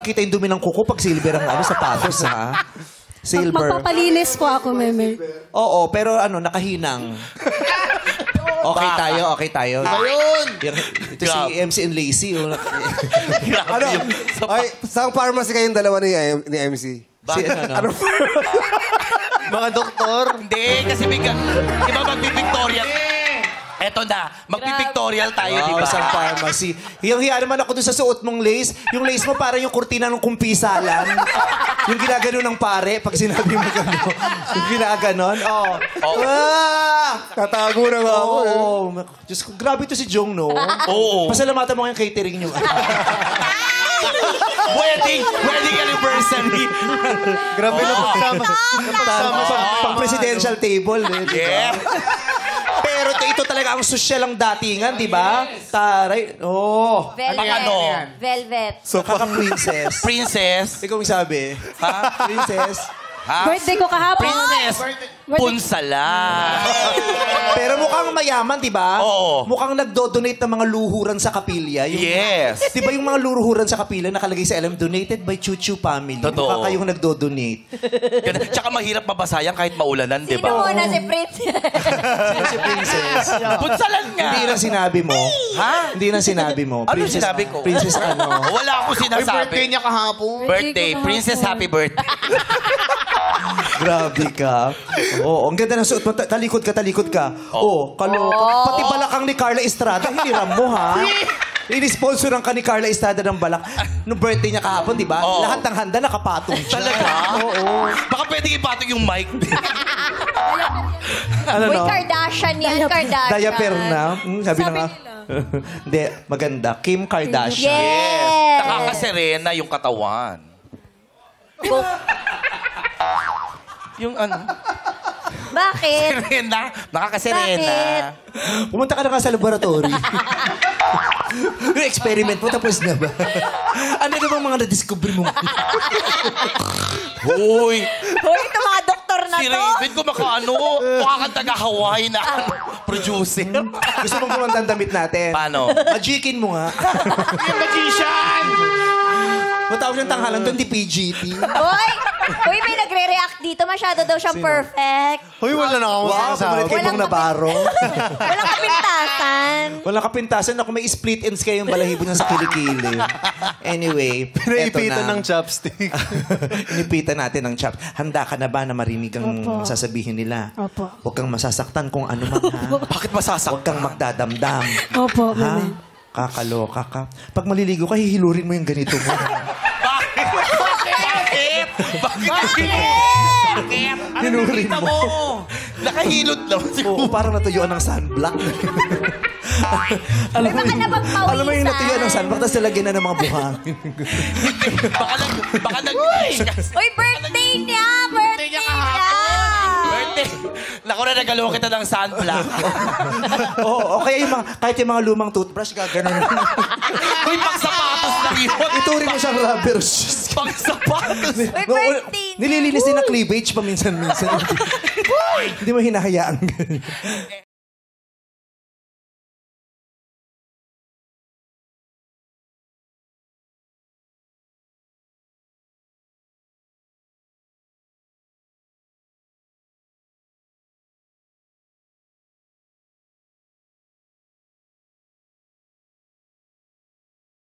kitang-kita yung dumi ng kuko pag silver ang ano, sapatos, ha? Silver. Magpapalinis po ako, meme. Oo, pero ano, nakahinang. Okay tayo, okay tayo. Ayun! Ito si MC and Lacey. Oh. Ano? Ay, saan pharmacy kayong dalawa ni MC? Si, ano? Mga doktor? Hindi, kasi bigyan. Di ba magpipictorial? Eto na, magpipictorial tayo, di ba? Sa pharmacy. Hiyang-hiya naman ako dun sa suot mong lace. Yung lace mo parang yung kurtina ng kumpisalan. Yung ginagano ng pare pag sinabi mo gano'n. Yung ginaganon. Oh. Tatago na nga ako. Oo. Diyos ko, grabe to si Jong, no? Oo. Pasalamatan mo yung catering nyo. Wedding anniversary. Grabe na pagsama. Pang presidential table. Eh, diba? Yeah. Pero ito talaga ang sosyal ang datingan, di ba? Taray. Oh. Velvet. Ano? Velvet. So, kaka-princess. Princess. Ikaw yung sabi. Ha? Princess. Ha? Birthday ko kahapon. Princess. Punsala. Pero mukhang mayaman, di ba? Oo. Mukhang nagdo-donate ng mga luhuran sa kapilya. Yung, Yes. Di ba yung mga luhuran sa kapilya nakalagay sa LM, donated by Chuchu Family. Totoo. Mukha kayong nagdo-donate. Tsaka mahirap mabasayan kahit maulan, di Sino ba? muna si Princess? Si Princess. Punsalan nga. Hindi na sinabi mo. Ha? Hindi na sinabi mo. Ano sinabi ko? Princess ano? Wala akong sinasabi. birthday niya kahapon. Birthday. Princess, happy birthday. Grabe ka. Oo, ang ganda ng suot mo. Talikod ka. Oo, kaloka. Pati balakang ni Carla Estrada, hiniram mo, ha? Ini-sponsoran ka ni Carla Estrada ng balak. Nung birthday niya kahapon, di ba? Oo. Lahat ng handa nakapatong siya. Talaga? Oo. Baka pwedeng ipatong yung mic. Ano, Uy, no? Kardashian yan, Kardashian. Diaper na. Sabi na nga. Hindi, maganda. Kim Kardashian. Yes. Nakakaserena yung katawan. Yung ano? Bakit? Serena. Nakakaserena. Bakit? Pumunta ka na nga sa laboratory. Yung experiment mo, tapos na ba? Ano na bang mga na-discover mo? Hoy! Uy, ito mga doktor na Si to. Raven ko makaano, mukha kang taga-Hawaii na producer. Gusto mong kumanta ang damit natin? Paano? Magikin mo nga. Magician! Matawag ng tanghalan doon, di PGT. Uy, may nagre-react dito. Masyado daw siyang perfect. Hoy, wala na akong Wow, sinasabi. pumalit kay Bong Navarro. Walang kapintasan. Walang kapintasan. Ako may split ends kayo yung balahibo niya sa kilikili. Anyway, eto Pinaipitan na. ng chopstick. Inipitan natin ng chop. Handa ka na ba na marinig ang Opo. sasabihin nila? Opo. Huwag kang masasaktan kung ano man, ha? Bakit masasak? Huwag kang magdadamdam. Opo, Ha? meme. Kakaloka ka. Pag maliligo ka, hihilurin mo yung ganito mo. Bakit? Bakit? Ano Hinurin nakita mo. mo? Nakahilot lang. Oo, parang natuyuan ng sunblock. alam mo, baka napagpawisan. alam mo yung natuyuan ng sunblock, tapos nalagyan na ng mga buhangin. Baka nag... Uy, birthday niya! Birthday niya! Birthday. Naku na, nagalaw kita ng sunblock. Oo, okay, kahit yung mga lumang toothbrush, gaganon. Uy, pang sapatos lang yun. Ituring mo siyang rubber shoes. Pang sapatos. Uy, birthday niya! Nililinis din ng cleavage paminsan-minsan. Hindi mo hinahayaan.